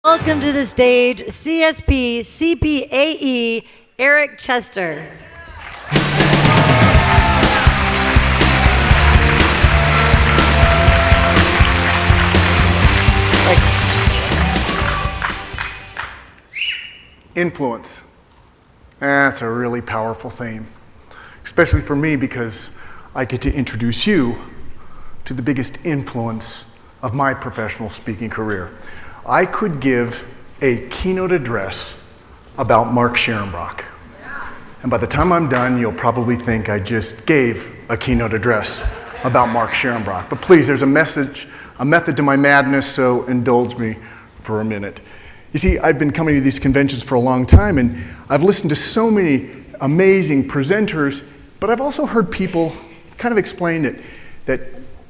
Welcome to the stage, CSP CPAE Eric Chester. Influence. That's a really powerful theme, especially for me because I get to introduce you to the biggest influence of my professional speaking career. I could give a keynote address about Mark Scharenbroich. And by the time I'm done, you'll probably think I just gave a keynote address about Mark Scharenbroich. But please, there's a method to my madness, so indulge me for a minute. You see, I've been coming to these conventions for a long time, and I've listened to so many amazing presenters, but I've also heard people kind of explain that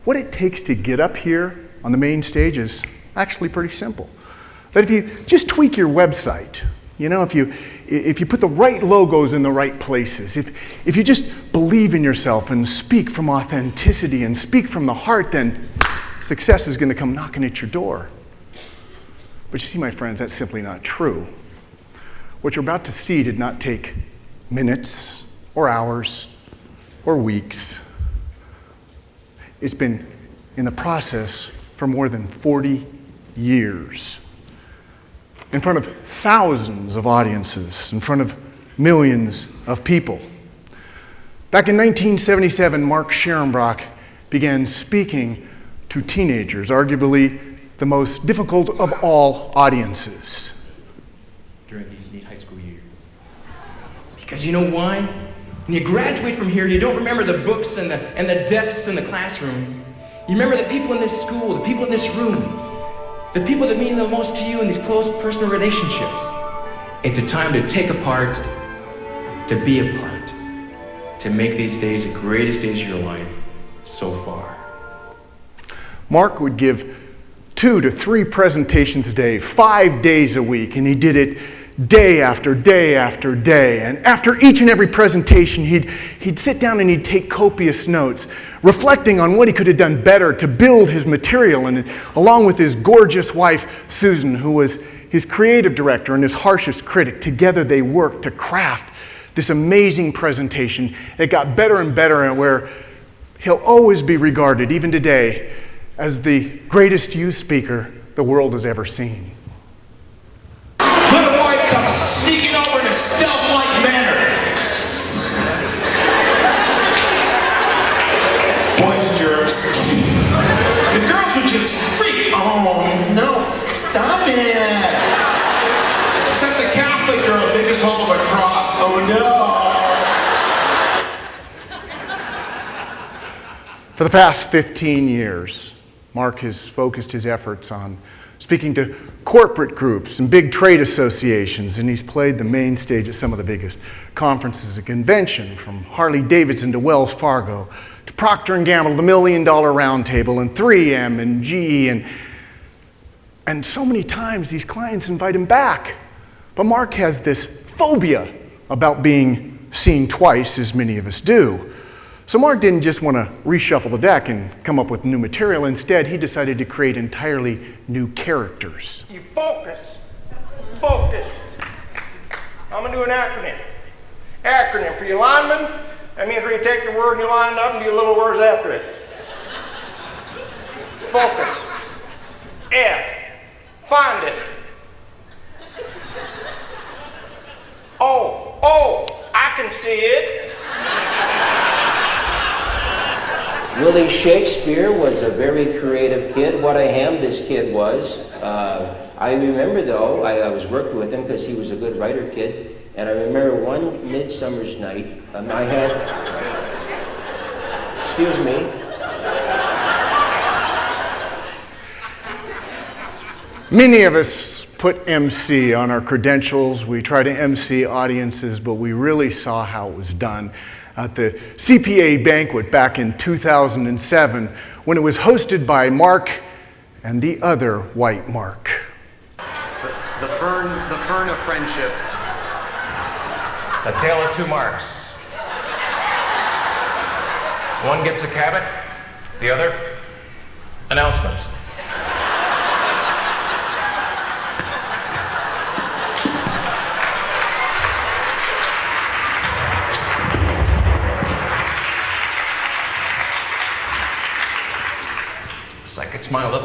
what it takes to get up here on the main stage is actually pretty simple. That if you just tweak your website, if you put the right logos in the right places, if you just believe in yourself and speak from authenticity and speak from the heart, then success is going to come knocking at your door. But you see, my friends, that's simply not true. What you're about to see did not take minutes or hours or weeks. It's been in the process for more than 40 years. In front of thousands of audiences, in front of millions of people. Back in 1977, Mark Scharenbroich began speaking to teenagers, arguably the most difficult of all audiences. During these neat high school years. Because you know why? When you graduate from here, you don't remember the books and the desks in the classroom. You remember the people in this school, the people in this room, the people that mean the most to you in these close personal relationships. It's a time to take a part, to be a part, to make these days the greatest days of your life so far. Mark would give 2 to 3 presentations a day, 5 days a week, and he did it day after day after day. And after each and every presentation, he'd sit down and he'd take copious notes, reflecting on what he could have done better to build his material. And along with his gorgeous wife, Susan, who was his creative director and his harshest critic, together they worked to craft this amazing presentation that got better and better, and where he'll always be regarded, even today, as the greatest youth speaker the world has ever seen. Little White comes sneaking over in a stealth-like manner. Boys, germs. The girls would just freak. Oh no, stop it. Except the Catholic girls, they just hold up a cross. Oh no. For the past 15 years, Mark has focused his efforts on speaking to corporate groups and big trade associations, and he's played the main stage at some of the biggest conferences and conventions, from Harley-Davidson to Wells Fargo, to Procter & Gamble, the $1 Million Roundtable, and 3M and GE, and so many times these clients invite him back. But Mark has this phobia about being seen twice, as many of us do. So Mark didn't just want to reshuffle the deck and come up with new material. Instead, he decided to create entirely new characters. You focus. Focus. I'm going to do an acronym. Acronym for you linemen, that means where you take the word and you line it up and do little words after it. Focus. F. Find it. O. I can see it. Willie Shakespeare was a very creative kid. What a ham this kid was. I remember, though, I was worked with him because he was a good writer kid, and I remember one midsummer's night, I had, excuse me. Many of us put MC on our credentials. We try to MC audiences, but we really saw how it was done at the CPA banquet back in 2007, when it was hosted by Mark and the other white Mark. The fern of friendship. A tale of 2 Marks. One gets a cabot, the other, announcements.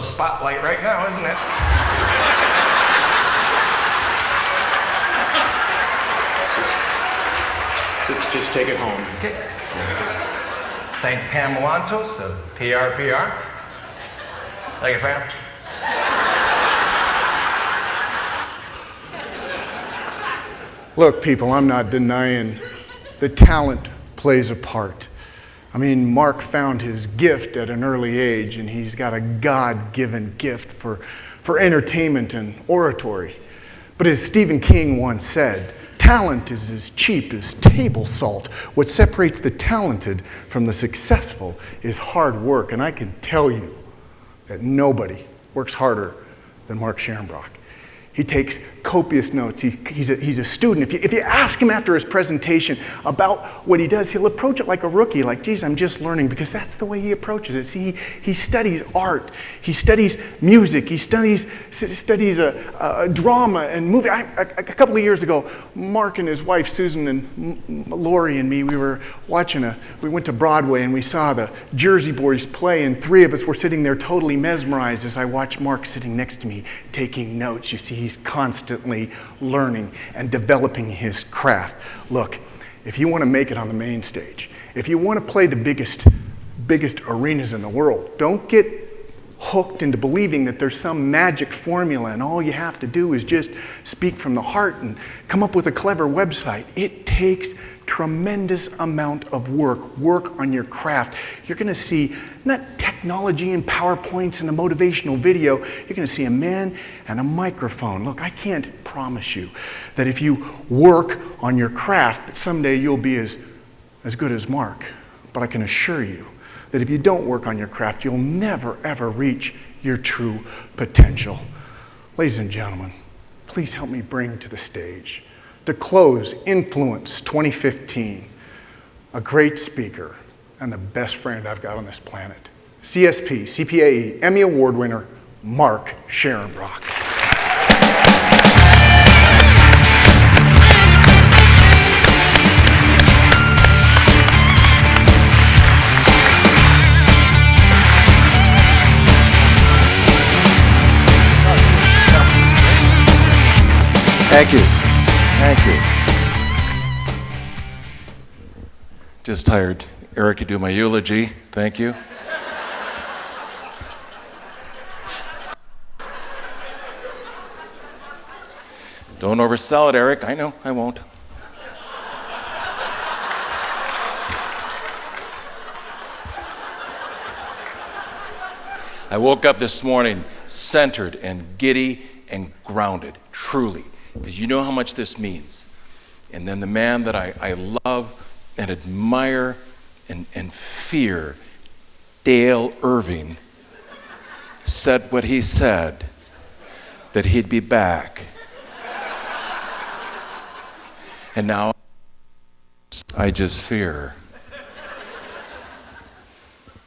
spotlight right now, isn't it? Just take it home. Okay. Thank Pam Melantos of PRPR. Thank you, Pam. Look, people, I'm not denying that talent plays a part. I mean, Mark found his gift at an early age, and he's got a God-given gift for entertainment and oratory. But as Stephen King once said, talent is as cheap as table salt. What separates the talented from the successful is hard work, and I can tell you that nobody works harder than Mark Scharenbroich. He takes copious notes. He's a student. If you ask him after his presentation about what he does, he'll approach it like a rookie, like, geez, I'm just learning, because that's the way he approaches it. See, he studies art. He studies music. He studies drama and movie. A couple of years ago, Mark and his wife, Susan, and Lori and me, we went to Broadway and we saw the Jersey Boys play, and three of us were sitting there totally mesmerized as I watched Mark sitting next to me taking notes. You see, he's constantly learning and developing his craft. Look, if you want to make it on the main stage, if you want to play the biggest arenas in the world, don't get hooked into believing that there's some magic formula and all you have to do is just speak from the heart and come up with a clever website. It takes tremendous amount of work on your craft. You're going to see not technology and PowerPoints and a motivational video. You're going to see a man and a microphone. Look, I can't promise you that if you work on your craft, that someday you'll be as good as Mark. But I can assure you that if you don't work on your craft, you'll never, ever reach your true potential. Ladies and gentlemen, please help me bring to the stage, to close Influence 2015, a great speaker and the best friend I've got on this planet, CSP, CPAE, Emmy Award winner, Mark Scharenbroich. Thank you. Thank you. Just hired Eric to do my eulogy. Thank you. Don't oversell it, Eric. I know, I won't. I woke up this morning centered and giddy and grounded, truly. Because you know how much this means. And then the man that I love and admire and fear, Dale Irving, said what he said, that he'd be back. And now I just fear.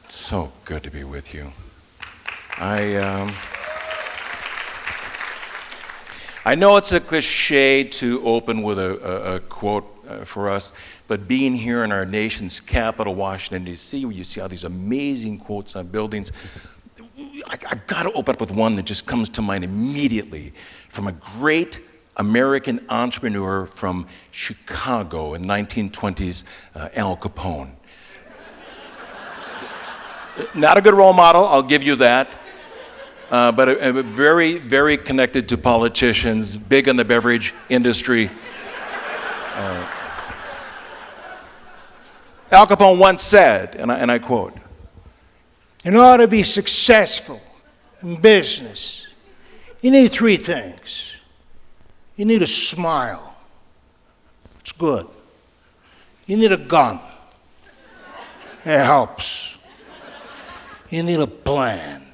It's so good to be with you. I know it's a cliche to open with a quote for us, but being here in our nation's capital, Washington, D.C., where you see all these amazing quotes on buildings, I've got to open up with one that just comes to mind immediately from a great American entrepreneur from Chicago in 1920s, Al Capone. Not a good role model, I'll give you that. But very, very connected to politicians, big in the beverage industry. Al Capone once said, and I quote, "In order to be successful in business, you need three things. You need a smile. It's good. You need a gun. It helps. You need a plan.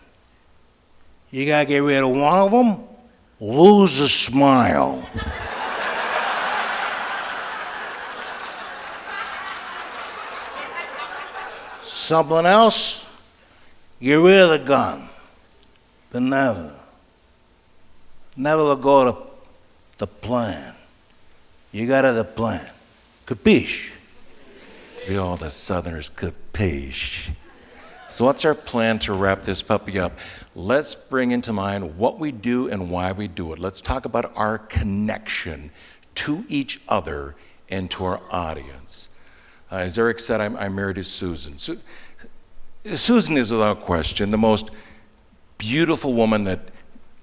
You gotta get rid of one of them, lose a smile." Something else, get rid of the gun. But never let go of the plan. You gotta have the plan. Capiche? We all the Southerners capiche. So what's our plan to wrap this puppy up? Let's bring into mind what we do and why we do it. Let's talk about our connection to each other and to our audience. As Eric said, I'm married to Susan. Susan is without question the most beautiful woman that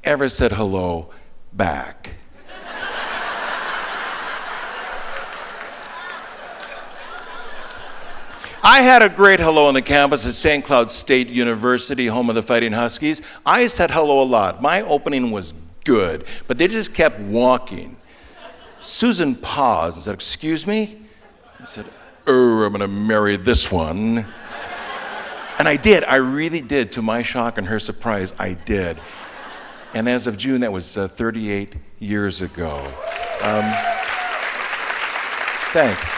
ever said hello back. I had a great hello on the campus at St. Cloud State University, home of the Fighting Huskies. I said hello a lot. My opening was good, but they just kept walking. Susan paused and said, "Excuse me?" I said, I'm gonna marry this one. And I did, I really did. To my shock and her surprise, I did. And as of June, that was 38 years ago. Thanks.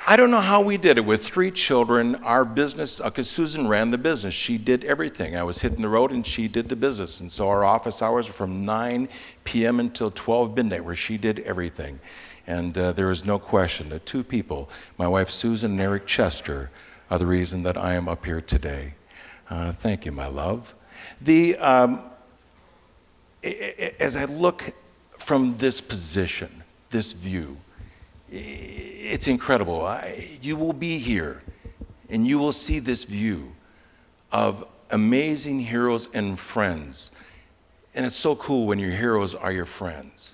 I don't know how we did it. With 3 children, our business, because Susan ran the business. She did everything. I was hitting the road and she did the business. And so our office hours were from 9 p.m. until 12 midnight, where she did everything. And there is no question that 2 people, my wife Susan and Eric Chester, are the reason that I am up here today. Thank you, my love. As I look from this position, this view, it's incredible. You will be here and you will see this view of amazing heroes and friends. And it's so cool when your heroes are your friends.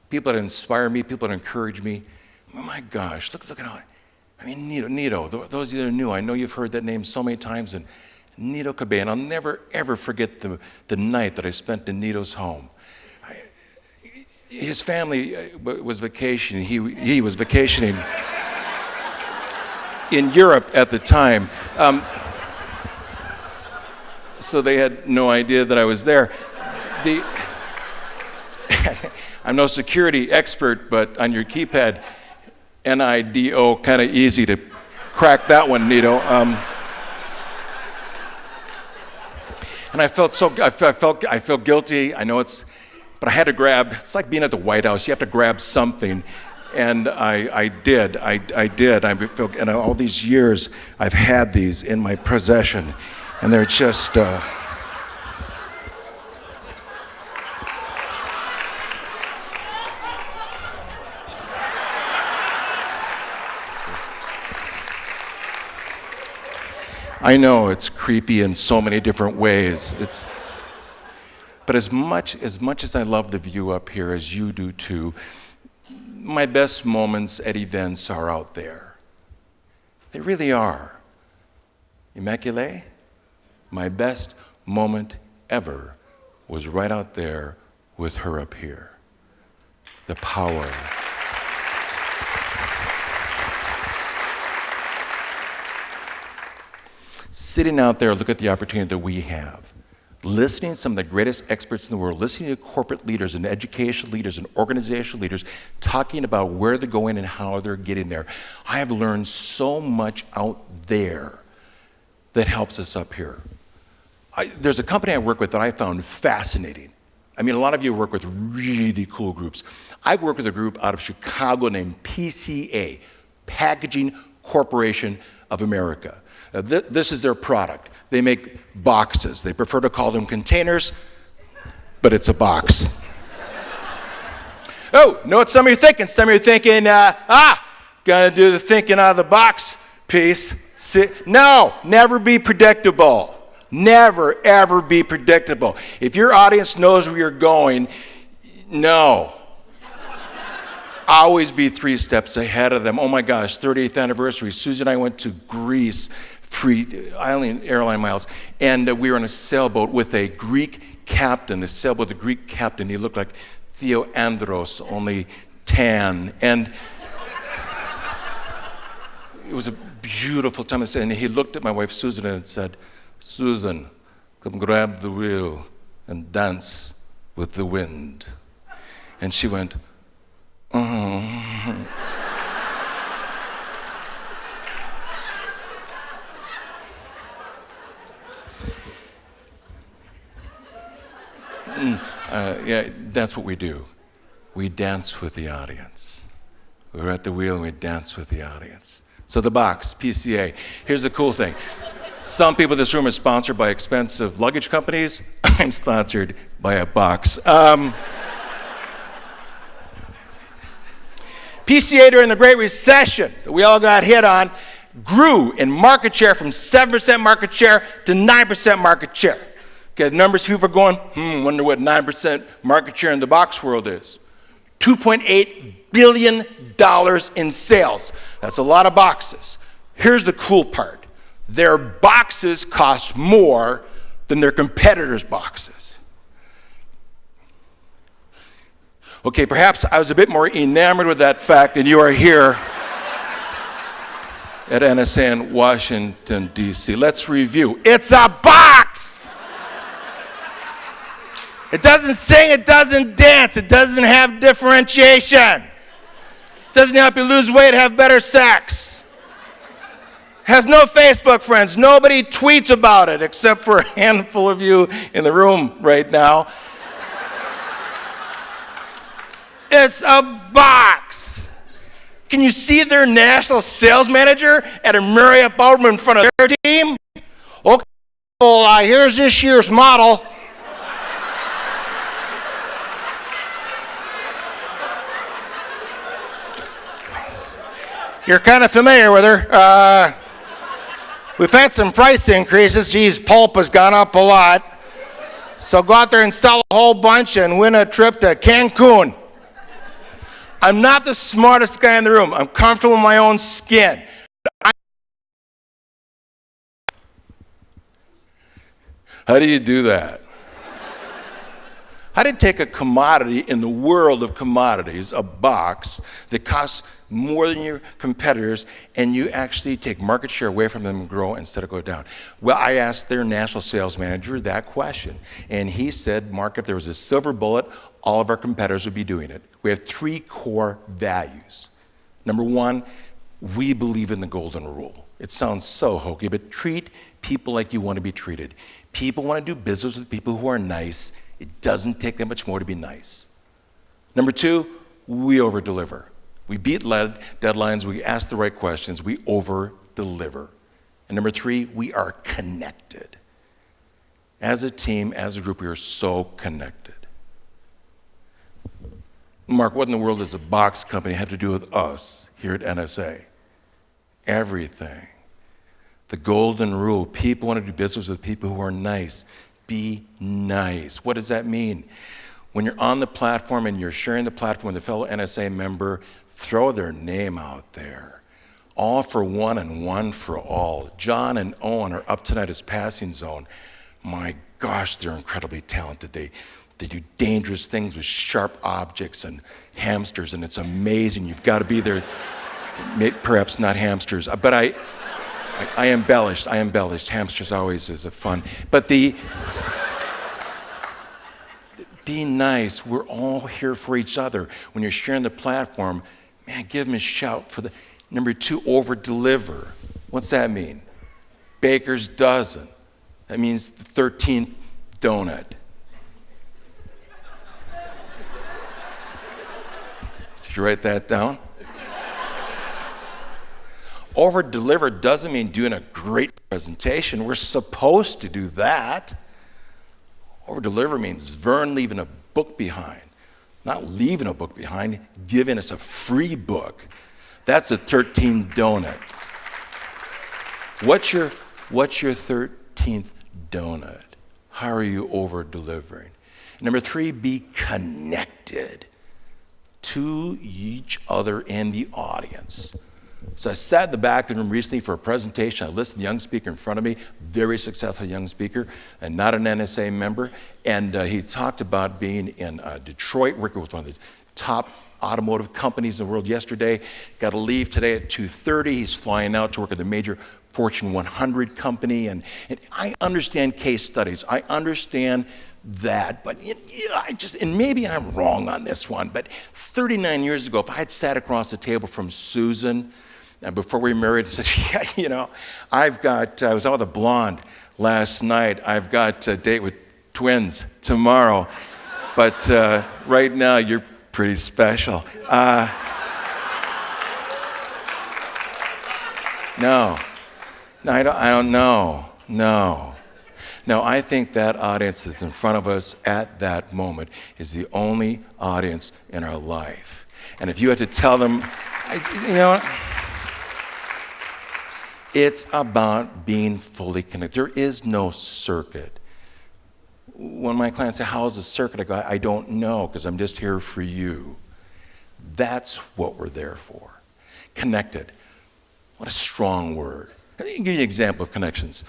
People that inspire me, people that encourage me. Oh my gosh, look at how, Nito, those of you that are new, I know you've heard that name so many times, and Nito Cabay, I'll never ever forget the night that I spent in Nito's home. His family was vacationing, he was vacationing in Europe at the time. So they had no idea that I was there. I'm no security expert, but on your keypad, NIDO, kind of easy to crack that one, Nito. And I felt guilty. I know but I had to grab. It's like being at the White House. You have to grab something, and I did. And all these years, I've had these in my possession, and they're just. I know it's creepy in so many different ways. But as much as I love the view up here, as you do too, my best moments at events are out there. They really are. Immaculée, my best moment ever was right out there with her up here. The power. Sitting out there, look at the opportunity that we have. Listening to some of the greatest experts in the world, listening to corporate leaders and educational leaders and organizational leaders talking about where they're going and how they're getting there. I have learned so much out there that helps us up here. There's a company I work with that I found fascinating. A lot of you work with really cool groups. I work with a group out of Chicago named PCA, Packaging Corporation of America. This is their product. They make boxes. They prefer to call them containers, but it's a box. Oh, know what some of you are thinking? Some of you are thinking, gonna do the thinking out of the box piece. No, never be predictable. Never, ever be predictable. If your audience knows where you're going, no. Always be 3 steps ahead of them. Oh my gosh, 30th anniversary. Susie and I went to Greece, free airline miles, and we were on a sailboat with a Greek captain, He looked like Theo Andros, only tan. And it was a beautiful time. And he looked at my wife, Susan, and said, "Susan, come grab the wheel and dance with the wind." And she went, yeah, that's what we do. We dance with the audience. We're at the wheel and we dance with the audience. So the box, PCA. Here's the cool thing. Some people in this room are sponsored by expensive luggage companies. I'm sponsored by a box. PCA during the Great Recession that we all got hit on grew in market share from 7% market share to 9% market share. Okay, the numbers people are going, wonder what 9% market share in the box world is. $2.8 billion in sales. That's a lot of boxes. Here's the cool part. Their boxes cost more than their competitors' boxes. Okay, perhaps I was a bit more enamored with that fact than you are here at NSA in Washington, D.C. Let's review. It's a box! It doesn't sing, it doesn't dance, it doesn't have differentiation. It doesn't help you lose weight, have better sex. Has no Facebook friends. Nobody tweets about it except for a handful of you in the room right now. It's a box. Can you see their national sales manager at a Marriott ballroom in front of their team? Okay, well, here's this year's model. You're kind of familiar with her. We've had some price increases. Geez, pulp has gone up a lot. So go out there and sell a whole bunch and win a trip to Cancun. I'm not the smartest guy in the room. I'm comfortable in my own skin. How do you do that? How do you take a commodity in the world of commodities, a box that costs more than your competitors, and you actually take market share away from them and grow instead of go down? Well, I asked their national sales manager that question, and he said, Mark, if there was a silver bullet, all of our competitors would be doing it. We have 3 core values. Number 1, we believe in the golden rule. It sounds so hokey, but treat people like you want to be treated. People want to do business with people who are nice. It doesn't take that much more to be nice. Number 2, we over-deliver. We beat deadlines, we ask the right questions, we over-deliver. And number 3, we are connected. As a team, as a group, we are so connected. Mark, what in the world does a box company have to do with us here at NSA? Everything. The golden rule, people want to do business with people who are nice. Be nice. What does that mean? When you're on the platform and you're sharing the platform with a fellow NSA member, throw their name out there. All for one and one for all. John and Owen are up tonight as passing zone. My gosh, they're incredibly talented. They do dangerous things with sharp objects and hamsters, and it's amazing. You've got to be there. Perhaps not hamsters, but I embellished. Hamsters always is a fun. But be nice. We're all here for each other. When you're sharing the platform, man, give them a shout for the. Number 2, over-deliver. What's that mean? Baker's dozen. That means the 13th donut. Did you write that down? Over-deliver doesn't mean doing a great presentation. We're supposed to do that. Over-deliver means Vern leaving a book behind. Not leaving a book behind, giving us a free book. That's a 13th donut. What's your 13th donut? How are you over-delivering? Number 3, be connected to each other and the audience. So I sat in the back of the room recently for a presentation. I listened to the young speaker in front of me, very successful young speaker, and not an NSA member. And he talked about being in Detroit, working with one of the top automotive companies in the world yesterday. Got to leave today at 2:30. He's flying out to work at the major Fortune 100 company. And I understand case studies. I understand that, but and maybe I'm wrong on this one, but 39 years ago, if I had sat across the table from Susan, and before we married, and said, yeah, I was out with a blonde last night. I've got a date with twins tomorrow, but right now you're pretty special. No. No, I don't know. No. No, I think that audience that's in front of us at that moment is the only audience in our life. And if you had to tell them, you know, it's about being fully connected. There is no circuit. When my clients say, how's the circuit? I go, I don't know, because I'm just here for you. That's what we're there for. Connected. What a strong word. Let me give you an example of connections.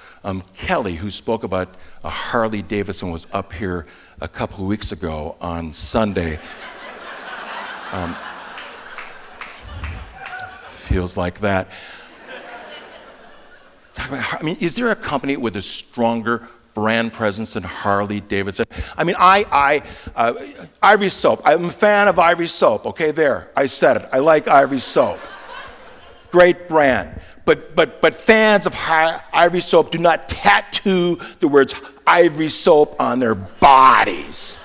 Kelly, who spoke about a Harley Davidson, was up here a couple of weeks ago on Sunday. Feels like that. Talk about, I mean, is there a company with a stronger brand presence than Harley Davidson? I mean, Ivory Soap. I'm a fan of Ivory Soap. Okay, there. I said it. I like Ivory Soap. Great brand. But fans of Ivory Soap do not tattoo the words Ivory Soap on their bodies.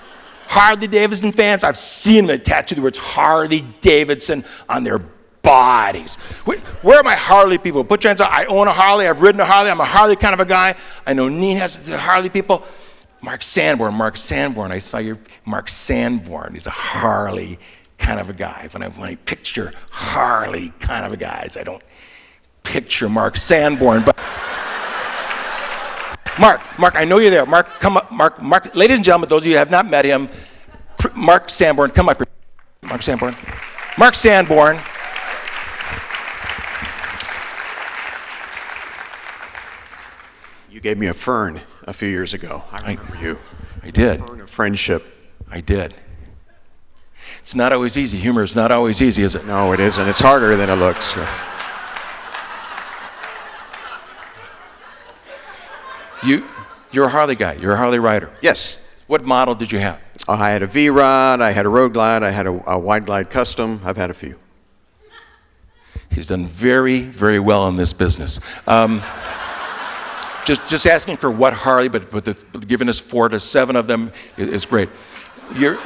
Harley Davidson fans, I've seen them tattoo the words Harley Davidson on their bodies. Where are my Harley people? Put your hands up. I own a Harley. I've ridden a Harley. I'm a Harley kind of a guy. I know Nina has the Harley people. Mark Sanborn. I saw your Mark Sanborn. He's a Harley kind of a guy. When I picture Harley kind of a guys, I don't picture Mark Sanborn. But Mark, I know you're there. Mark, come up. Mark. Ladies and gentlemen, those of you who have not met him, Mark Sanborn, come up here. Mark Sanborn. You gave me a fern a few years ago. I remember you. I did. A fern of friendship. I did. It's not always easy. Humor is not always easy, is it? No, it isn't. It's harder than it looks. You're a Harley guy. You're a Harley rider. Yes. What model did you have? I had a V-Rod, I had a Road Glide, I had a Wide Glide Custom. I've had a few. He's done very, very well in this business. Just asking for what Harley, but giving us 4 to 7 of them is great. Your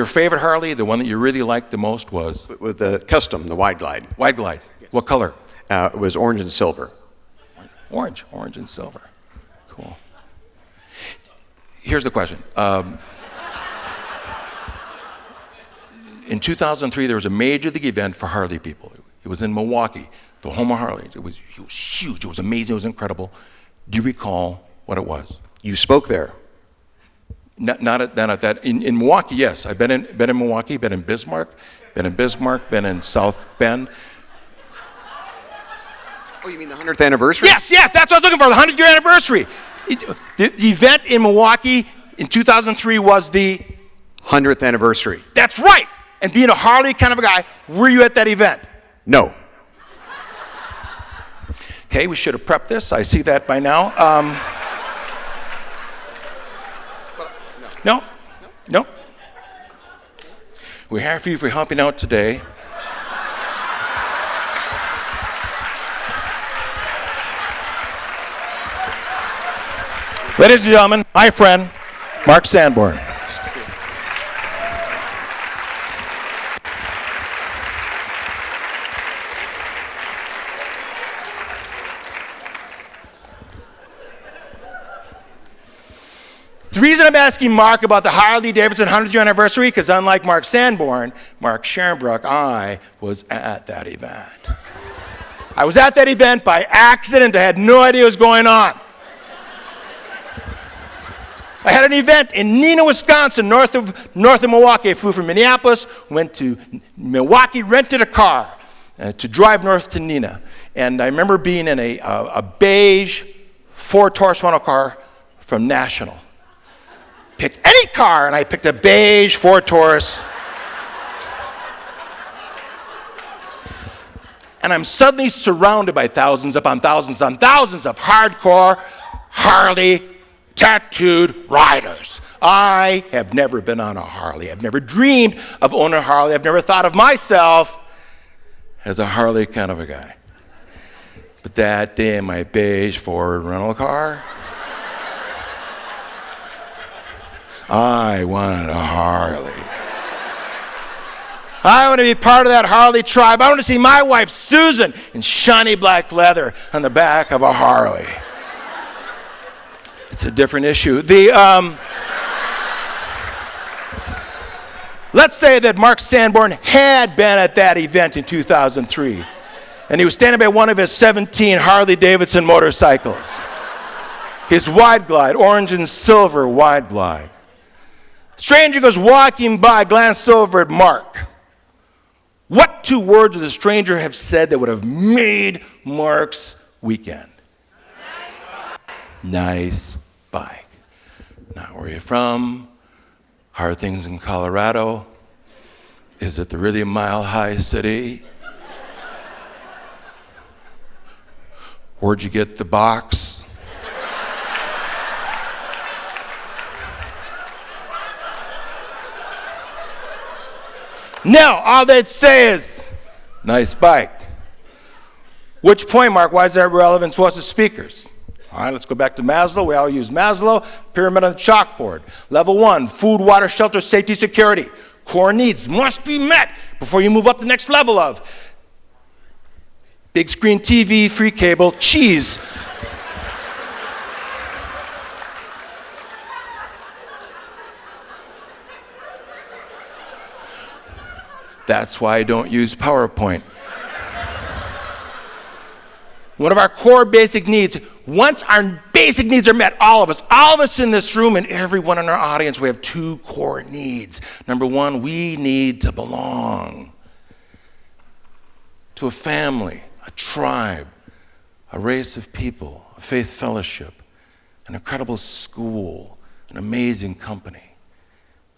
favorite Harley, the one that you really liked the most was? With the Custom, the Wide Glide. Wide Glide. Yes. What color? It was orange and silver. Orange and silver. Cool. Here's the question. In 2003, there was a major league event for Harley people. It was in Milwaukee, the home of Harley. It was huge. It was amazing. It was incredible. Do you recall what it was? You spoke there. Not at that. In Milwaukee, yes. I've been in Milwaukee, been in Bismarck, been in South Bend. Oh, you mean the 100th anniversary? Yes, that's what I was looking for, the 100th year anniversary. The event in Milwaukee in 2003 was the 100th anniversary. That's right. And being a Harley kind of a guy, were you at that event? No. Okay, we should have prepped this. I see that by now. No. We're here for you for helping out today. Ladies and gentlemen, my friend, Mark Sanborn. The reason I'm asking Mark about the Harley Davidson 100th year anniversary, because unlike Mark Sanborn, Mark Scharenbroich, I was at that event. I was at that event by accident. I had no idea what was going on. I had an event in Neenah, Wisconsin, north of Milwaukee. I flew from Minneapolis, went to Milwaukee, rented a car to drive north to Neenah. And I remember being in a beige Ford Taurus rental car from National. Pick any car, and I picked a beige Ford Taurus. And I'm suddenly surrounded by thousands upon thousands on thousands of hardcore Harley tattooed riders. I have never been on a Harley. I've never dreamed of owning a Harley. I've never thought of myself as a Harley kind of a guy. But that day in my beige Ford rental car, I wanted a Harley. I want to be part of that Harley tribe. I want to see my wife, Susan, in shiny black leather on the back of a Harley. It's a different issue. Let's say that Mark Sanborn had been at that event in 2003, and he was standing by one of his 17 Harley-Davidson motorcycles. His Wide Glide, orange and silver Wide Glide. Stranger goes walking by, glanced over at Mark. What 2 words would the stranger have said that would have made Mark's weekend? Nice bike. Now, where are you from? How are things in Colorado? Is it the really mile-high city? Where'd you get the box? No, all they'd say is, nice bike. Which point, Mark, why is that relevant to us as speakers? All right, let's go back to Maslow. We all use Maslow. Pyramid on the chalkboard. Level 1, food, water, shelter, safety, security. Core needs must be met before you move up the next level of big screen TV, free cable, cheese. That's why I don't use PowerPoint. One of our core basic needs, once our basic needs are met, all of us in this room and everyone in our audience, we have 2 core needs. Number 1, we need to belong to a family, a tribe, a race of people, a faith fellowship, an incredible school, an amazing company,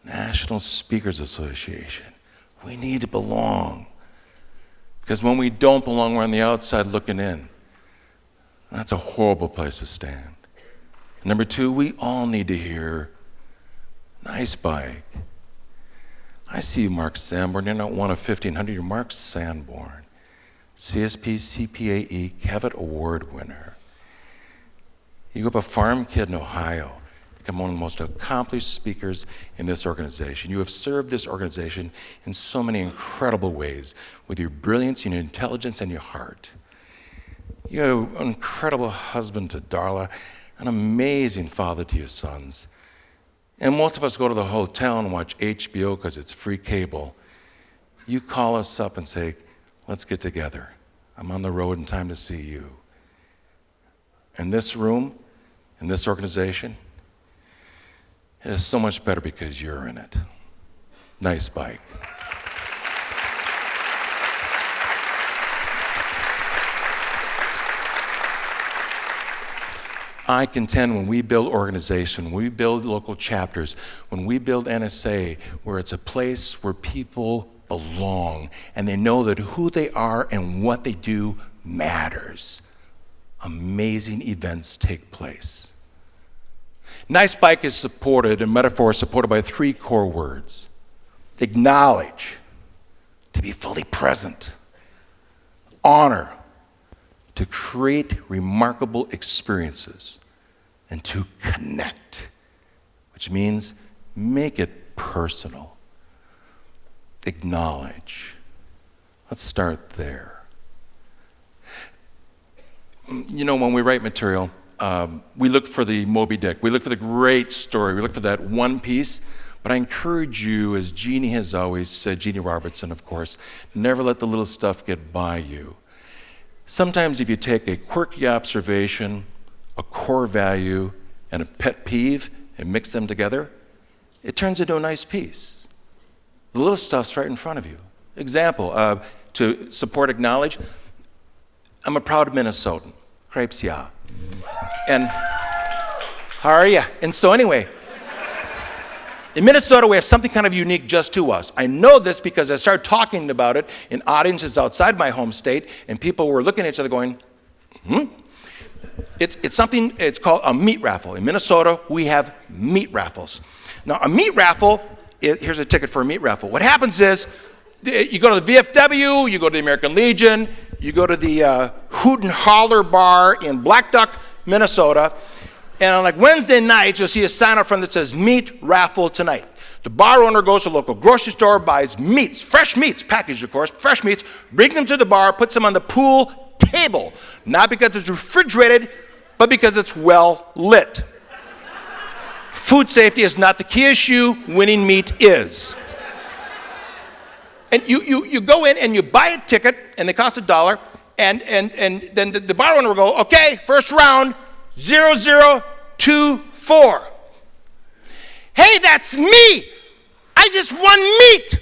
National Speakers Association. We need to belong. Because when we don't belong, we're on the outside looking in. That's a horrible place to stand. Number 2, we all need to hear, nice bike. I see you, Mark Sanborn. You're not one of 1,500. You're Mark Sanborn, CSP CPAE Cavett Award winner. You grew up a farm kid in Ohio, become one of the most accomplished speakers in this organization. You have served this organization in so many incredible ways with your brilliance, your intelligence, and your heart. You're an incredible husband to Darla, an amazing father to your sons. And most of us go to the hotel and watch HBO because it's free cable. You call us up and say, let's get together. I'm on the road and time to see you. In this room, in this organization, it is so much better because you're in it. Nice bike. I contend when we build organization, when we build local chapters, when we build NSA, where it's a place where people belong and they know that who they are and what they do matters, amazing events take place. Nice bike is supported, and metaphor is supported by 3 core words. Acknowledge, to be fully present. Honor, to create remarkable experiences. And to connect, which means make it personal. Acknowledge. Let's start there. You know, when we write material, we look for the Moby Dick. We look for the great story. We look for that one piece. But I encourage you, as Jeannie has always said, Jeannie Robertson, of course, never let the little stuff get by you. Sometimes if you take a quirky observation, a core value, and a pet peeve and mix them together, it turns into a nice piece. The little stuff's right in front of you. Example, to support acknowledge, I'm a proud Minnesotan. Crepes, yeah. And how are you? And so anyway, in Minnesota, we have something kind of unique just to us. I know this because I started talking about it in audiences outside my home state, and people were looking at each other going, It's something, it's called a meat raffle. In Minnesota, we have meat raffles. Now, a meat raffle, here's a ticket for a meat raffle. What happens is, you go to the VFW, you go to the American Legion, you go to the Hoot and Holler Bar in Black Duck, Minnesota, And on like Wednesday nights, you'll see a sign up front that says meat raffle tonight. The bar owner goes to a local grocery store, buys meats, fresh meats, packaged of course, fresh meats, brings them to the bar, puts them on the pool table. Not because it's refrigerated, but because it's well lit. Food safety is not the key issue, winning meat is. And you go in and you buy a ticket, and they cost $1, and then the bar owner will go, okay, first round, 0024. Hey, that's me! I just won meat!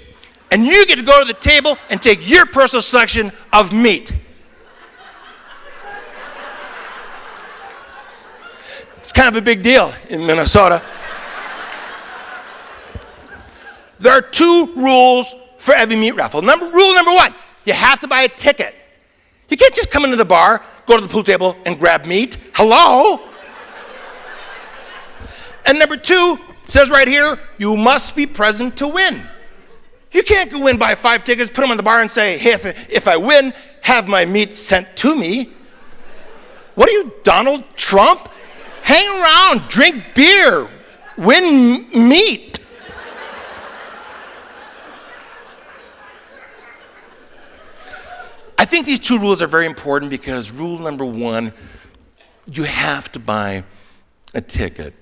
And you get to go to the table and take your personal selection of meat. It's kind of a big deal in Minnesota. There are 2 rules for every meat raffle. Rule number 1, you have to buy a ticket. You can't just come into the bar, go to the pool table, and grab meat. Hello? And number 2, it says right here, you must be present to win. You can't go in, buy 5 tickets, put them on the bar, and say, hey, if I win, have my meat sent to me. What are you, Donald Trump? Hang around, drink beer, win meat. I think these 2 rules are very important because rule number 1, you have to buy a ticket.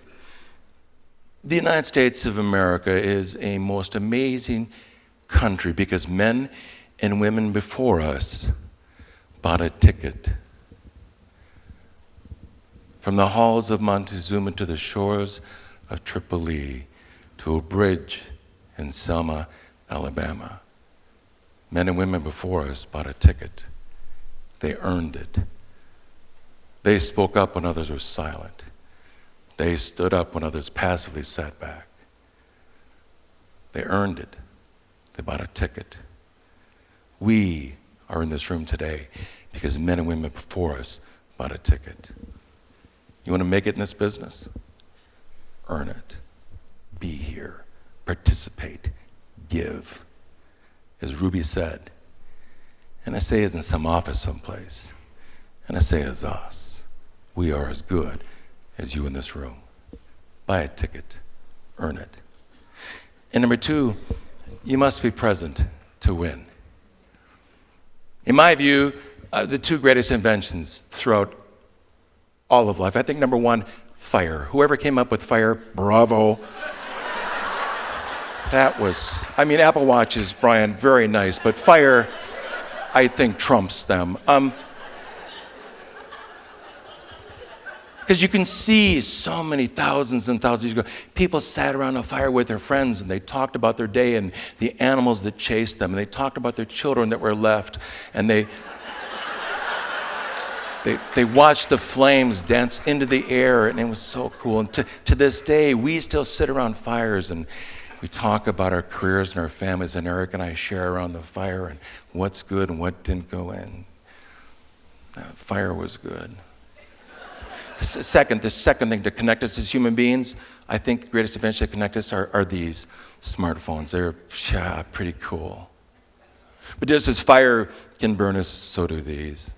The United States of America is a most amazing country because men and women before us bought a ticket. From the halls of Montezuma to the shores of Tripoli to a bridge in Selma, Alabama. Men and women before us bought a ticket. They earned it. They spoke up when others were silent. They stood up when others passively sat back. They earned it. They bought a ticket. We are in this room today because men and women before us bought a ticket. You want to make it in this business? Earn it. Be here. Participate. Give. As Ruby said, NSA is in some office someplace. NSA is us. We are as good as you in this room. Buy a ticket. Earn it. And number 2, you must be present to win. In my view, the 2 greatest inventions throughout all of life, I think number 1, fire. Whoever came up with fire, bravo. That was, Apple Watches, Brian, very nice, but fire, I think, trumps them. Because you can see so many thousands and thousands ago, people sat around a fire with their friends and they talked about their day and the animals that chased them, and they talked about their children that were left, and they watched the flames dance into the air, and it was so cool. And to this day, we still sit around fires and we talk about our careers and our families, and Eric and I share around the fire and what's good and what didn't go in. Fire was good. The second thing to connect us as human beings, I think the greatest invention to connect us are these smartphones. They're pretty cool. But just as fire can burn us, so do these.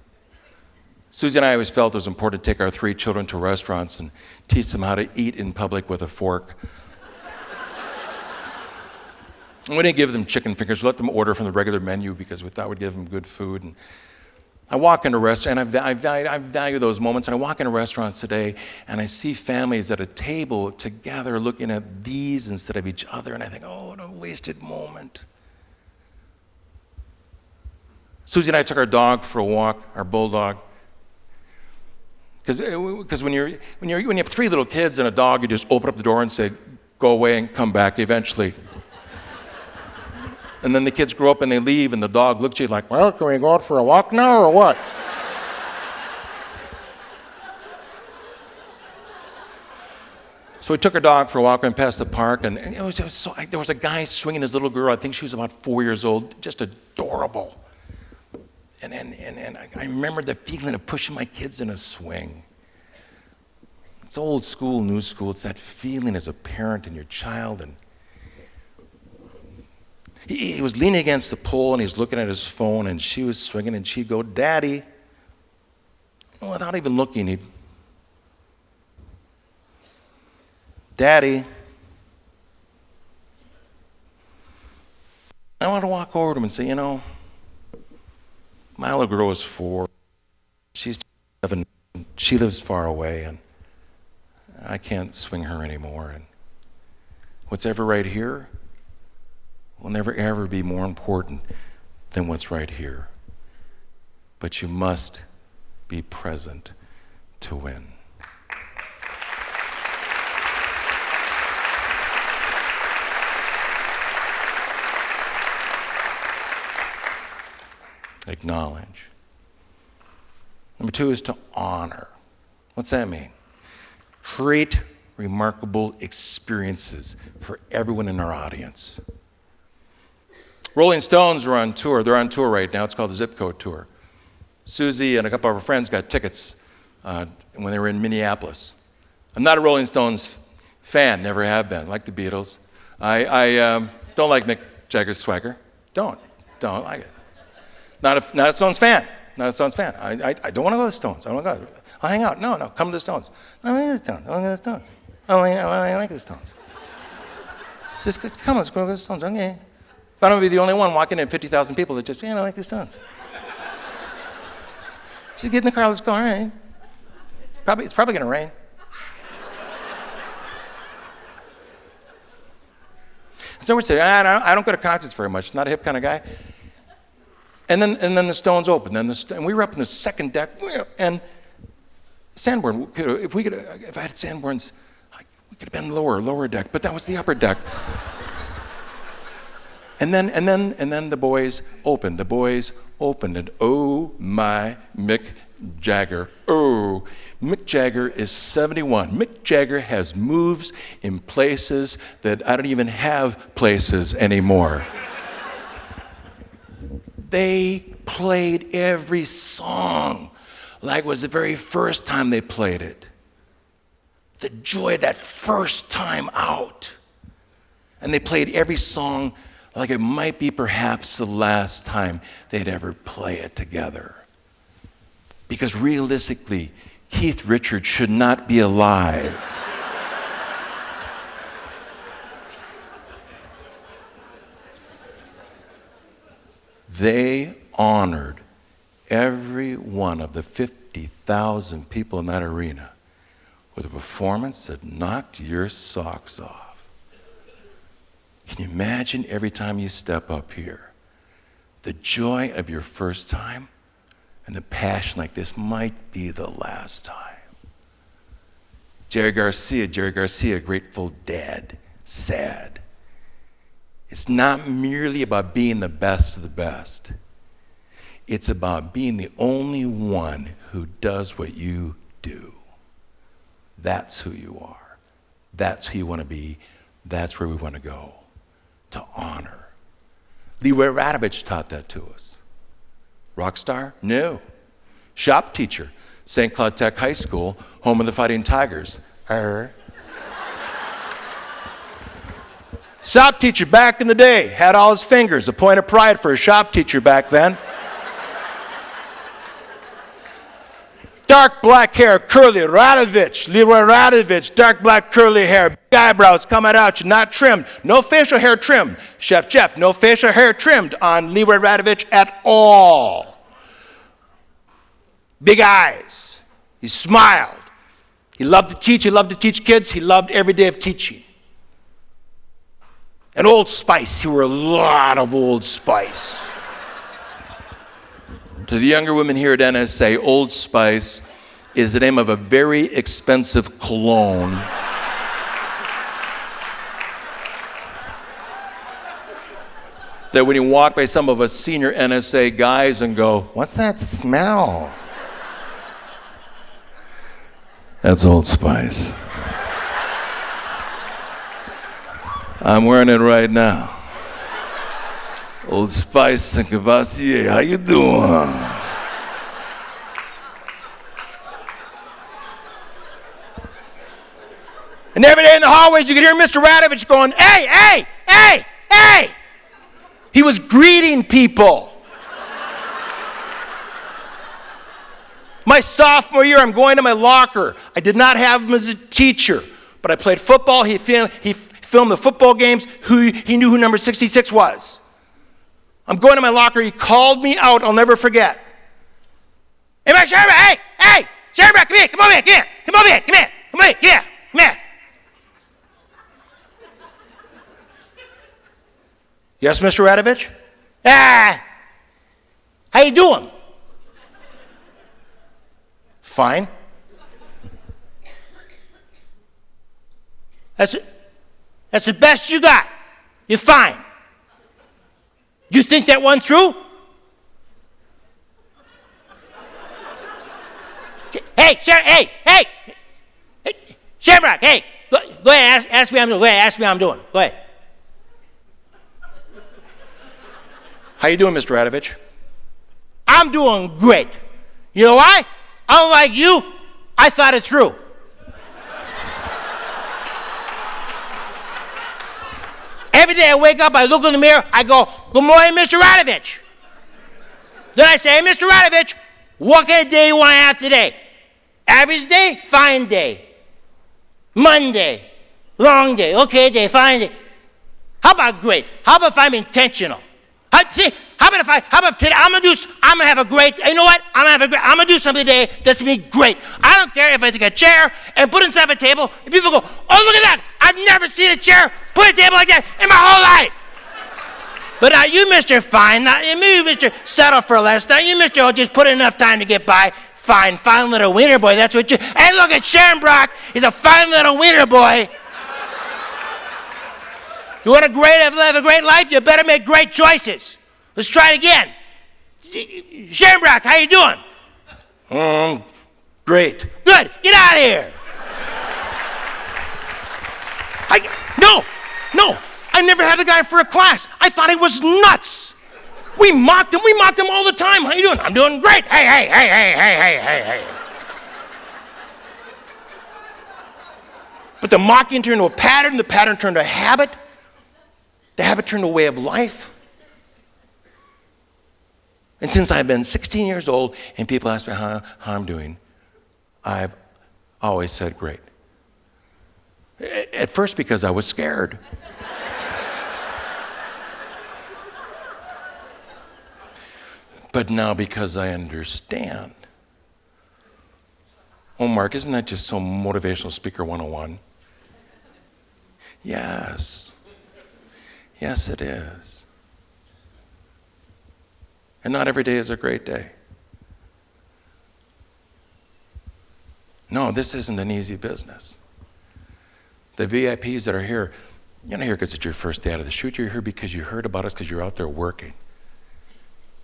Susie and I always felt it was important to take our 3 children to restaurants and teach them how to eat in public with a fork. And we didn't give them chicken fingers. We let them order from the regular menu because we thought we'd give them good food. And I walk into restaurants, and I value those moments, and I walk into restaurants today, and I see families at a table together looking at these instead of each other, and I think, oh, what a wasted moment. Susie and I took our dog for a walk, our bulldog. Because when you have 3 little kids and a dog, you just open up the door and say, go away and come back eventually. And then the kids grow up and they leave, and the dog looks at you like, well, can we go out for a walk now or what? So we took our dog for a walk and past the park, and there was a guy swinging his little girl. I think she was about 4 years old, just adorable. And I remember the feeling of pushing my kids in a swing. It's old school, new school. It's that feeling as a parent and your child. And he was leaning against the pole, and he was looking at his phone, and she was swinging, and she'd go, Daddy. Without even looking, he'd Daddy. I want to walk over to him and say, you know, my little girl is 4. She's 7. She lives far away, and I can't swing her anymore. And what's ever right here will never ever be more important than what's right here. But you must be present to win. Acknowledge. Number 2 is to honor. What's that mean? Create remarkable experiences for everyone in our audience. Rolling Stones are on tour. They're on tour right now. It's called the Zip Code Tour. Susie and a couple of her friends got tickets when they were in Minneapolis. I'm not a Rolling Stones fan, never have been. I like the Beatles. I don't like Mick Jagger's swagger. Don't like it. Not a Stones fan. Not a Stones fan. I don't want to go to the Stones. I don't want to go. I'll hang out. No, come to the Stones. I like the Stones. I like the Stones. I like the Stones. Just come, let's go to the Stones. Okay. But I'm going to be the only one walking in 50,000 people that just, like the Stones. Just get in the car, let's go. All right. It's probably going to rain. So we say, I don't go to concerts very much. Not a hip kind of guy. And then the Stones opened. And we were up in the second deck. And Sanborn, if I had Sanborn's, we could have been lower deck. But that was the upper deck. And then the boys opened. The boys opened, and oh my Mick Jagger. Oh, Mick Jagger is 71. Mick Jagger has moves in places that I don't even have places anymore. They played every song like it was the very first time they played it. The joy of that first time out. And they played every song like it might be perhaps the last time they'd ever play it together. Because realistically, Keith Richards should not be alive. They honored every one of the 50,000 people in that arena with a performance that knocked your socks off. Can you imagine every time you step up here, the joy of your first time and the passion like this might be the last time? Jerry Garcia, Grateful Dead, sad. It's not merely about being the best of the best. It's about being the only one who does what you do. That's who you are. That's who you want to be. That's where we want to go. To honor. Leroy Radovich taught that to us. Rock star? No. Shop teacher. St. Cloud Tech High School, home of the Fighting Tigers. Shop teacher back in the day had all his fingers, a point of pride for a shop teacher back then. Dark black hair, curly, Radovich, Leroy Radovich, dark black curly hair, big eyebrows coming out, not trimmed, no facial hair trimmed. Chef Jeff, no facial hair trimmed on Leroy Radovich at all. Big eyes, he smiled. He loved to teach kids, he loved every day of teaching. And Old Spice, he wore a lot of Old Spice. To the younger women here at NSA, Old Spice is the name of a very expensive cologne. That when you walk by some of us senior NSA guys and go, "What's that smell?" That's Old Spice. I'm wearing it right now. Old Spice and Cavassier, how you doing? And every day in the hallways you could hear Mr. Radovich going, "Hey, hey, hey, hey!" He was greeting people. My sophomore year, I'm going to my locker. I did not have him as a teacher, But I played football. He filmed the football games. He knew who number 66 was. I'm going to my locker. He called me out. I'll never forget. Hey, Scharenbroich, hey, Scharenbroich, come here, come over here, come here, come over here, come here, come over here, come here, come here. Yes, Mr. Radovich? How you doing? Fine. That's the best you got. You're fine. You think that one through? Hey, Scharenbroich, hey, go ahead, ask me how I'm doing. Go ahead, ask me how I'm doing. Go ahead. How you doing, Mr. Radovich? I'm doing great. You know why? Unlike you, I thought it through. Every day I wake up, I look in the mirror, I go, good morning, Mr. Radovich. Then I say, hey, Mr. Radovich, what kind of day you want to have today? Average day, fine day. Monday, long day, okay day, fine day. How about great? How about if I'm intentional? How about today? I'm gonna have a great. You know what? I'm gonna do something today that's gonna be great. I don't care if I take a chair and put it inside of a table, and people go, oh, look at that! I've never seen a chair put a table like that in my whole life. But not you, Mr. Fine. Not you, Mr. Settle for less. Not you, Mr. Oh, just put enough time to get by. Fine little wiener boy. That's what you. Hey, look at Scharenbroich. He's a fine little wiener boy. You want to live a great life? You better make great choices. Let's try it again. Scharenbroich, how you doing? Great. Good. Get out of here. No. I never had a guy for a class. I thought he was nuts. We mocked him all the time. How you doing? I'm doing great. Hey. But the mocking turned into a pattern. The pattern turned to a habit. The habit turned to a way of life. And since I've been 16 years old and people ask me how I'm doing, I've always said great. At first because I was scared. But now because I understand. Oh, Mark, isn't that just so motivational speaker 101? Yes, it is. And not every day is a great day. No, this isn't an easy business. The VIPs that are here, you're not here because it's your first day out of the chute. You're here because you heard about us because you're out there working.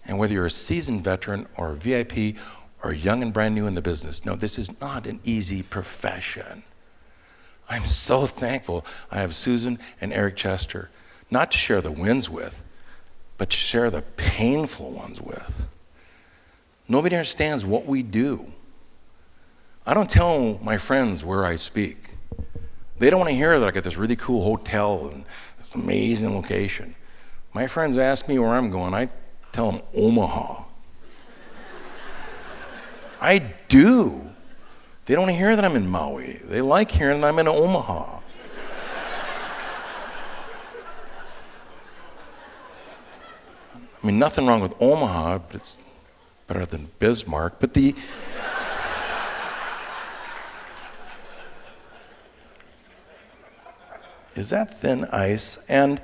And whether you're a seasoned veteran or a VIP or young and brand new in the business, no, this is not an easy profession. I'm so thankful I have Susan and Eric Chester, not to share the wins with, but to share the painful ones with. Nobody understands what we do. I don't tell my friends where I speak. They don't want to hear that I got this really cool hotel and this amazing location. My friends ask me where I'm going. I tell them Omaha. I do. They don't want to hear that I'm in Maui. They like hearing that I'm in Omaha. I mean, nothing wrong with Omaha, but it's better than Bismarck. But is that thin ice? And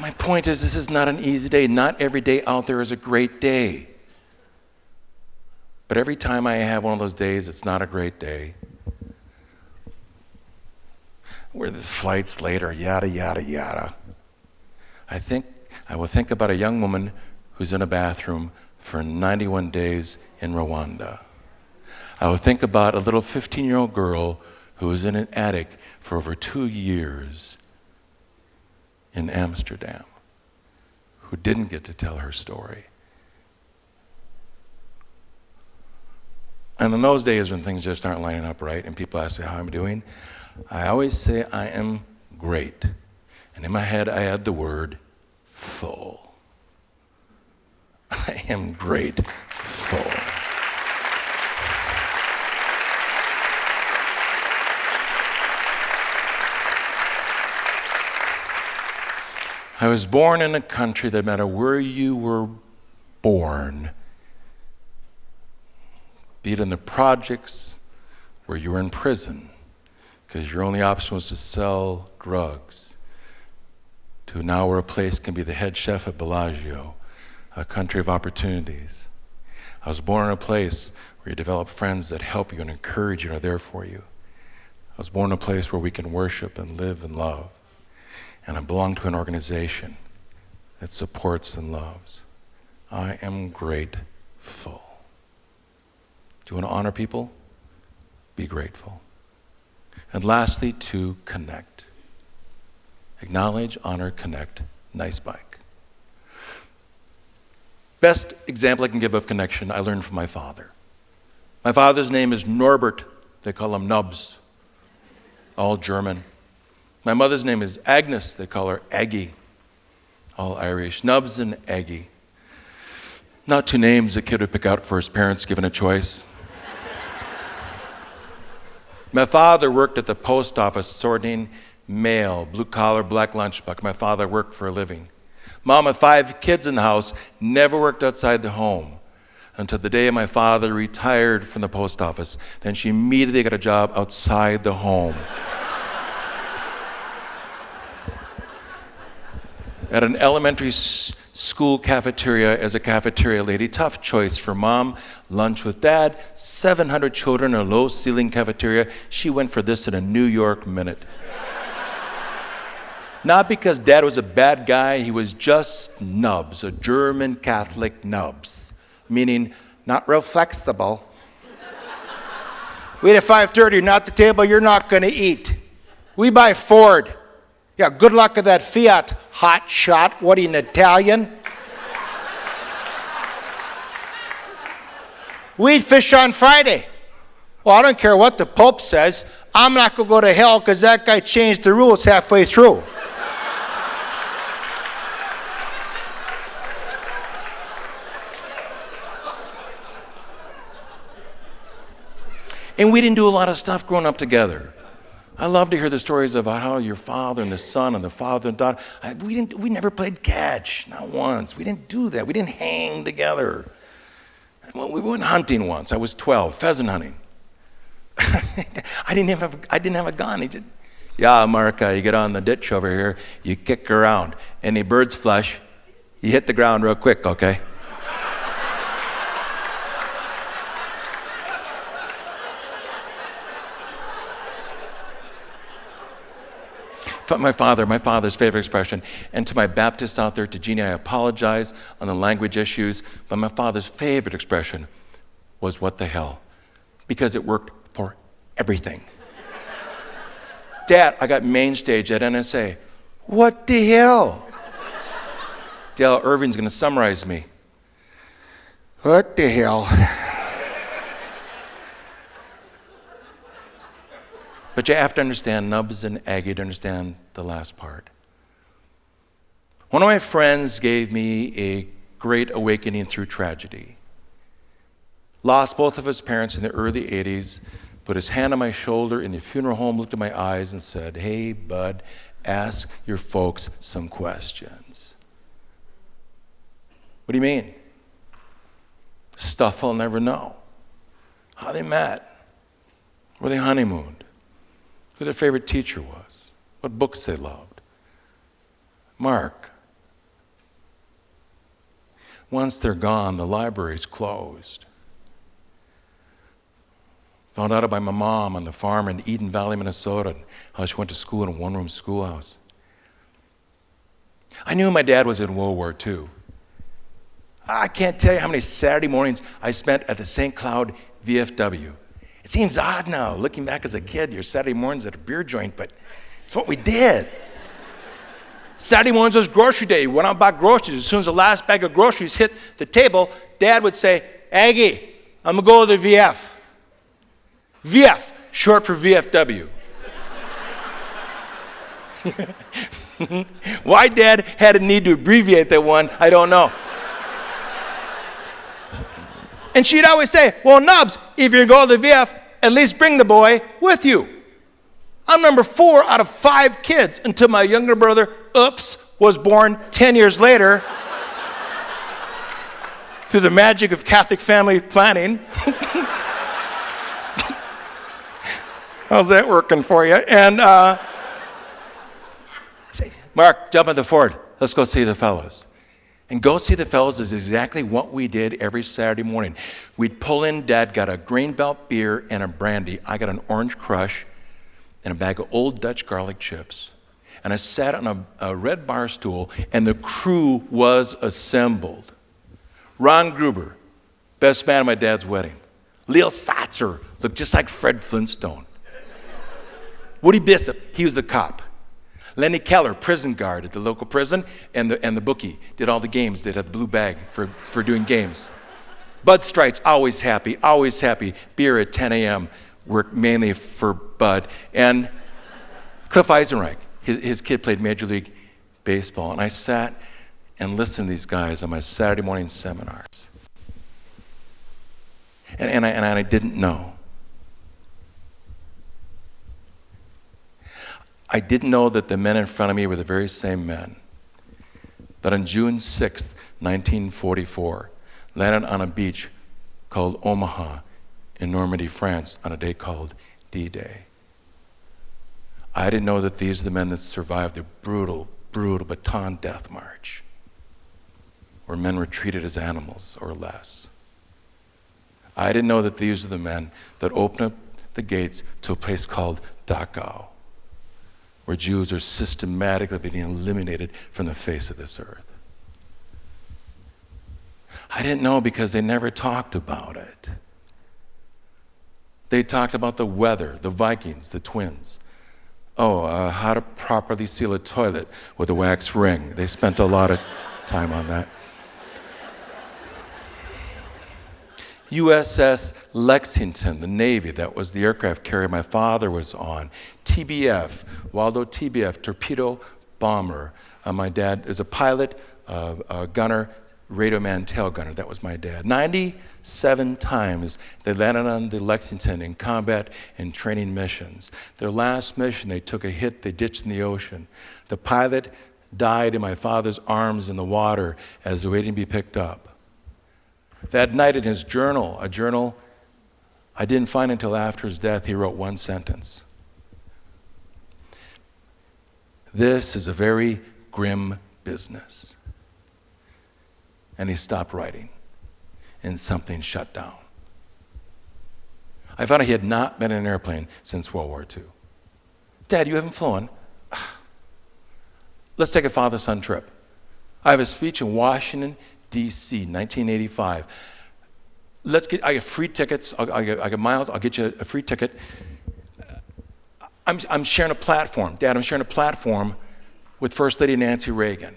my point is, this is not an easy day. Not every day out there is a great day. But every time I have one of those days, it's not a great day. Where the flight's later, yada, yada, yada. I will think about a young woman who's in a bathroom for 91 days in Rwanda. I will think about a little 15-year-old girl who was in an attic for over 2 years in Amsterdam, who didn't get to tell her story. And in those days when things just aren't lining up right and people ask me how I'm doing, I always say I am great. And in my head I add the word full. I am great full. I was born in a country that no matter where you were born, be it in the projects where you were in prison because your only option was to sell drugs, to now where a place can be the head chef at Bellagio, a country of opportunities. I was born in a place where you develop friends that help you and encourage you and are there for you. I was born in a place where we can worship and live and love. And I belong to an organization that supports and loves. I am grateful. Do you want to honor people? Be grateful. And lastly, to connect. Acknowledge, honor, connect. Nice bike. Best example I can give of connection I learned from my father. My father's name is Norbert. They call him Nubs. All German. My mother's name is Agnes. They call her Aggie. All Irish. Nubs and Aggie. Not two names a kid would pick out for his parents given a choice. My father worked at the post office sorting mail, blue-collar, black lunchbox. My father worked for a living. Mom, with 5 kids in the house, never worked outside the home until the day my father retired from the post office. Then she immediately got a job outside the home. At an elementary school cafeteria as a cafeteria lady. Tough choice for Mom. Lunch with Dad. 700 children in a low-ceiling cafeteria. She went for this in a New York minute. Not because Dad was a bad guy, he was just Nubs, a German Catholic Nubs, meaning not real flexible. We eat at 5:30, not the table you're not going to eat. We buy Ford. Yeah, good luck with that Fiat, hot shot. What are you, an Italian? We eat fish on Friday. Well, I don't care what the Pope says. I'm not going to go to hell because that guy changed the rules halfway through. And we didn't do a lot of stuff growing up together. I love to hear the stories about how your father and the son and the father and daughter. We never played catch, not once. We didn't do that. We didn't hang together. Well, we went hunting once. I was 12, pheasant hunting. I didn't have a gun. He just, yeah, Mark, you get on the ditch over here, you kick around. Any bird's flesh, you hit the ground real quick, okay? My father's favorite expression, and to my Baptists out there, to Jeannie, I apologize on the language issues, but my father's favorite expression was, what the hell? Because it worked for everything. Dad, I got main stage at NSA. What the hell? Dale Irving's going to summarize me. What the hell? But you have to understand Nubs and Aggie to understand the last part. One of my friends gave me a great awakening through tragedy. Lost both of his parents in the early 80s, put his hand on my shoulder in the funeral home, looked at my eyes and said, hey, bud, ask your folks some questions. What do you mean? Stuff I'll never know. How they met. Where they honeymooned. Who their favorite teacher was, what books they loved. Mark, once they're gone, the library's closed. Found out about my mom on the farm in Eden Valley, Minnesota, and how she went to school in a one-room schoolhouse. I knew my dad was in World War II. I can't tell you how many Saturday mornings I spent at the St. Cloud VFW. It seems odd now, looking back as a kid, your Saturday mornings at a beer joint, but it's what we did. Saturday mornings was grocery day. We went out and bought groceries. As soon as the last bag of groceries hit the table, Dad would say, Aggie, I'm going to go to the VF. VF, short for VFW. Why Dad had a need to abbreviate that one, I don't know. And she'd always say, well, Nubs, if you're going to the VF, at least bring the boy with you. I'm number 4 out of 5 kids until my younger brother, oops, was born 10 years later through the magic of Catholic family planning. How's that working for you? And say, Mark, jump in the Ford. Let's go see the fellows. And go see the fellows is exactly what we did every Saturday morning. We'd pull in, Dad got a Greenbelt beer and a brandy. I got an Orange Crush and a bag of old Dutch garlic chips. And I sat on a red bar stool, and the crew was assembled. Ron Gruber, best man at my dad's wedding. Leo Satzer looked just like Fred Flintstone. Woody Bishop, he was the cop. Lenny Keller, prison guard at the local prison, and the bookie did all the games. They'd have the blue bag for doing games. Bud Strites, always happy, always happy. Beer at 10 a.m., worked mainly for Bud. And Cliff Eisenreich, his kid played Major League Baseball. And I sat and listened to these guys on my Saturday morning seminars. And I didn't know. I didn't know that the men in front of me were the very same men that on June 6th, 1944, landed on a beach called Omaha in Normandy, France, on a day called D-Day. I didn't know that these are the men that survived the brutal, brutal Bataan Death March, where men were treated as animals or less. I didn't know that these are the men that opened up the gates to a place called Dachau, where Jews are systematically being eliminated from the face of this earth. I didn't know because they never talked about it. They talked about the weather, the Vikings, the twins. How to properly seal a toilet with a wax ring. They spent a lot of time on that. USS Lexington, the Navy, that was the aircraft carrier my father was on. TBF, Waldo TBF, torpedo bomber. My dad is a pilot, a gunner, radio man, tail gunner. That was my dad. 97 times they landed on the Lexington in combat and training missions. Their last mission, they took a hit, they ditched in the ocean. The pilot died in my father's arms in the water as they were waiting to be picked up. That night in his journal, a journal I didn't find until after his death, he wrote one sentence. This is a very grim business. And he stopped writing, and something shut down. I found out he had not been in an airplane since World War II. Dad, you haven't flown. Let's take a father-son trip. I have a speech in Washington, D.C., 1985. I get free tickets. I get miles. I'll get you a free ticket. I'm sharing a platform. Dad, I'm sharing a platform with First Lady Nancy Reagan.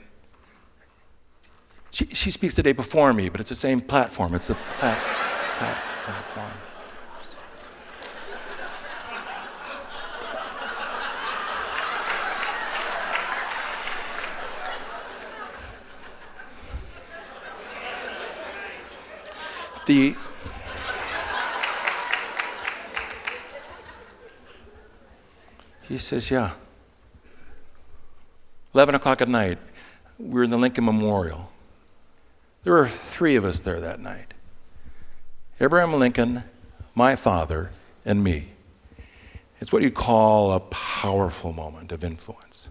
She speaks the day before me, but it's the same platform. It's the platform. He says, yeah. 11 o'clock at night, we were in the Lincoln Memorial. There were 3 of us there that night. Abraham Lincoln, my father, and me. It's what you call a powerful moment of influence.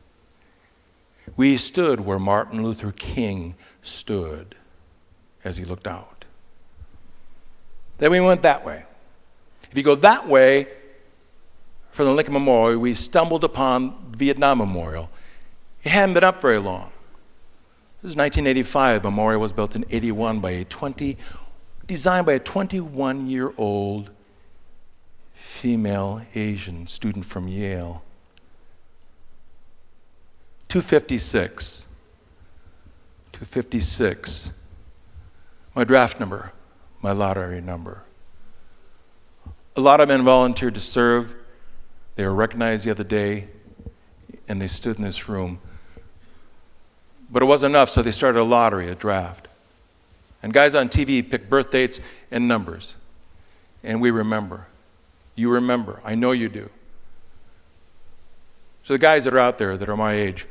We stood where Martin Luther King stood as he looked out. Then we went that way. If you go that way from the Lincoln Memorial, we stumbled upon the Vietnam Memorial. It hadn't been up very long. This is 1985. The memorial was built in 81 designed by a 21-year-old female Asian student from Yale. 256. My draft number, my lottery number. A lot of men volunteered to serve. They were recognized the other day, and they stood in this room. But it wasn't enough, so they started a lottery, a draft. And guys on TV picked birth dates and numbers. And we remember. You remember. I know you do. So the guys that are out there that are my age,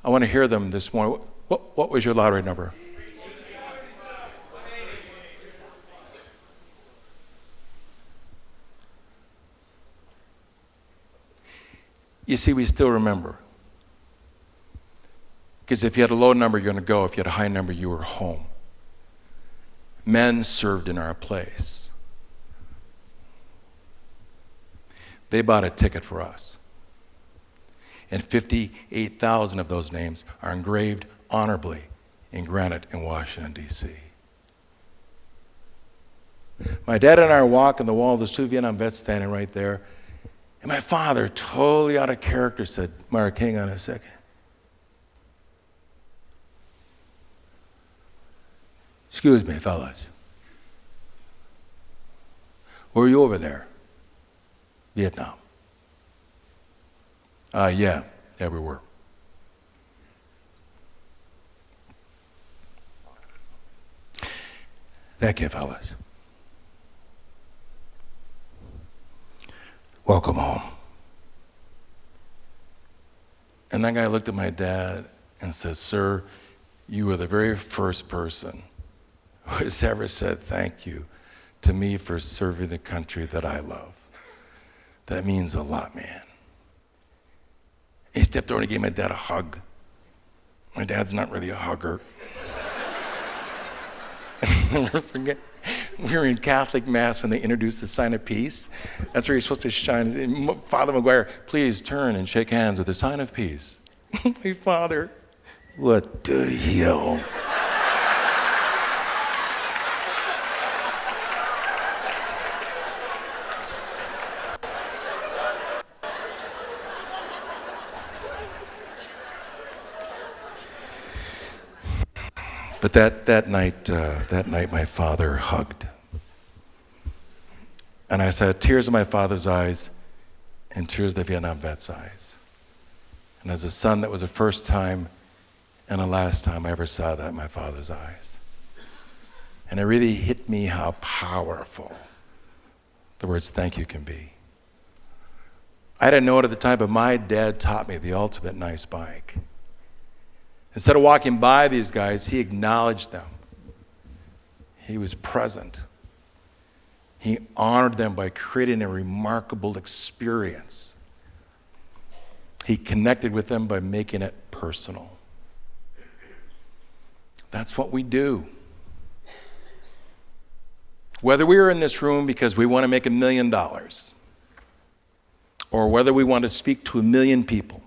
I want to hear them this morning. What was your lottery number? You see, we still remember. Because if you had a low number, you're going to go. If you had a high number, you were home. Men served in our place. They bought a ticket for us. And 58,000 of those names are engraved honorably in granite in Washington, D.C. My dad and I are walking the wall. There's 2 Vietnam vets standing right there. And my father, totally out of character, said, Mark, hang on a second. Excuse me, fellas. Were you over there? Vietnam. Yeah, we were. Thank you, fellas. Welcome home. And that guy looked at my dad and said, sir, you were the very first person who has ever said thank you to me for serving the country that I love. That means a lot, man. He stepped over and gave my dad a hug. My dad's not really a hugger. I'll never forget. We were in Catholic Mass when they introduced the sign of peace. That's where you're supposed to shine. Father McGuire, please turn and shake hands with the sign of peace. My father, what the hell? But that night, my father hugged. And I saw tears in my father's eyes and tears in the Vietnam vet's eyes. And as a son, that was the first time and the last time I ever saw that in my father's eyes. And it really hit me how powerful the words thank you can be. I didn't know it at the time, but my dad taught me the ultimate nice bike. Instead of walking by these guys, he acknowledged them. He was present. He honored them by creating a remarkable experience. He connected with them by making it personal. That's what we do. Whether we are in this room because we want to make $1 million, or whether we want to speak to 1 million people,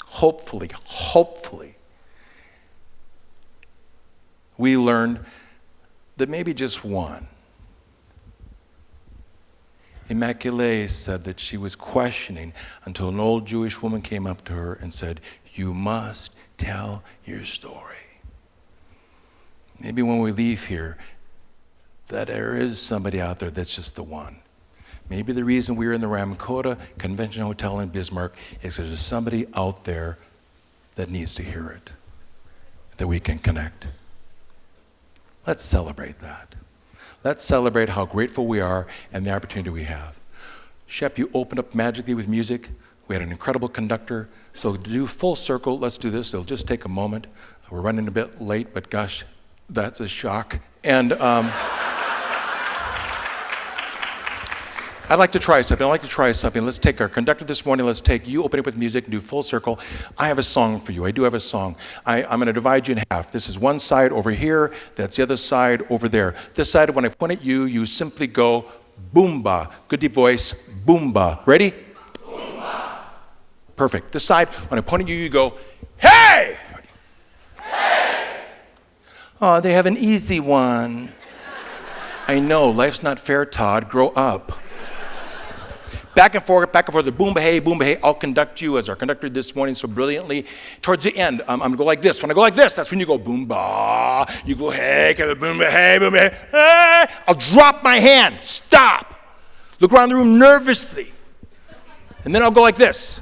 hopefully, we learned that maybe just one. Immaculée said that she was questioning until an old Jewish woman came up to her and said, you must tell your story. Maybe when we leave here, that there is somebody out there that's just the one. Maybe the reason we're in the Ramkota Convention Hotel in Bismarck is there's somebody out there that needs to hear it, that we can connect. Let's celebrate that. Let's celebrate how grateful we are and the opportunity we have. Shep, you opened up magically with music. We had an incredible conductor. So to do full circle, let's do this. It'll just take a moment. We're running a bit late, but gosh, that's a shock. And I'd like to try something. Let's take our conductor this morning. Let's take you, open it with music, and do full circle. I have a song for you. I do have a song. I'm going to divide you in half. This is one side over here. That's the other side over there. This side, when I point at you, you simply go, boomba. Good deep voice, boomba. Ready? Boomba. Perfect. This side, when I point at you, you go, hey! Ready? Hey! Oh, they have an easy one. I know, life's not fair, Todd. Grow up. Back and forth, the boom, hey, I'll conduct you as our conductor this morning so brilliantly. Towards the end, I'm going to go like this. When I go like this, that's when you go boom, ba. You go, hey, boom, hey, hey. I'll drop my hand, stop. Look around the room nervously. And then I'll go like this.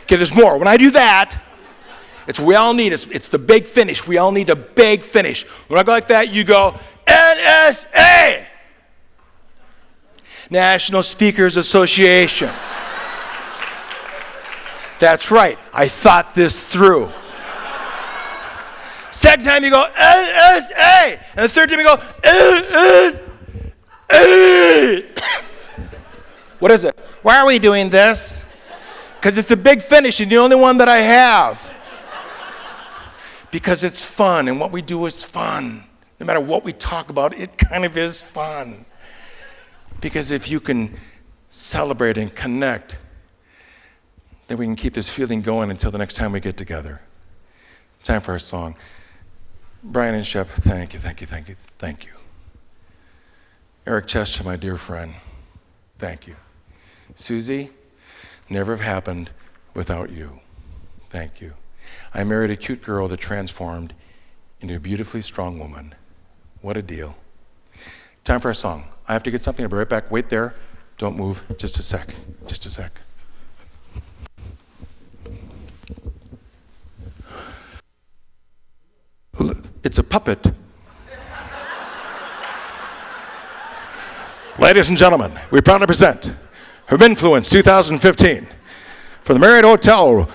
Okay, there's more. When I do that, it's what we all need. It's the big finish. We all need a big finish. When I go like that, you go, NSA. National Speakers Association. That's right. I thought this through. Second time you go, hey. And the third time you go, What is it? Why are we doing this? Because it's a big finish and the only one that I have. Because it's fun, and what we do is fun. No matter what we talk about, it kind of is fun. Because if you can celebrate and connect, then we can keep this feeling going until the next time we get together. Time for our song. Brian and Shep, thank you. Eric Chester, my dear friend, thank you. Susie, never have happened without you. Thank you. I married a cute girl that transformed into a beautifully strong woman. What a deal. Time for our song. I have to get something. I'll be right back. Wait there. Don't move. Just a sec. It's a puppet. Ladies and gentlemen, we proudly present Her Influence 2015 for the Marriott Hotel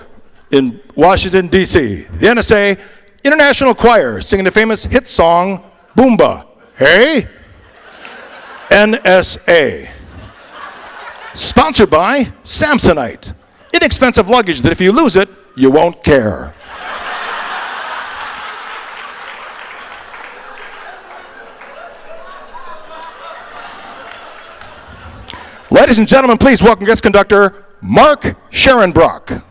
in Washington, D.C. The NSA International Choir singing the famous hit song, Boomba. Hey? NSA. Sponsored by Samsonite. Inexpensive luggage that if you lose it, you won't care. Ladies and gentlemen, please welcome guest conductor, Mark Scharenbroich.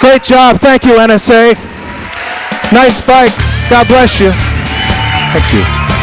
Great job. Thank you, NSA. Nice bike. God bless you. Thank you.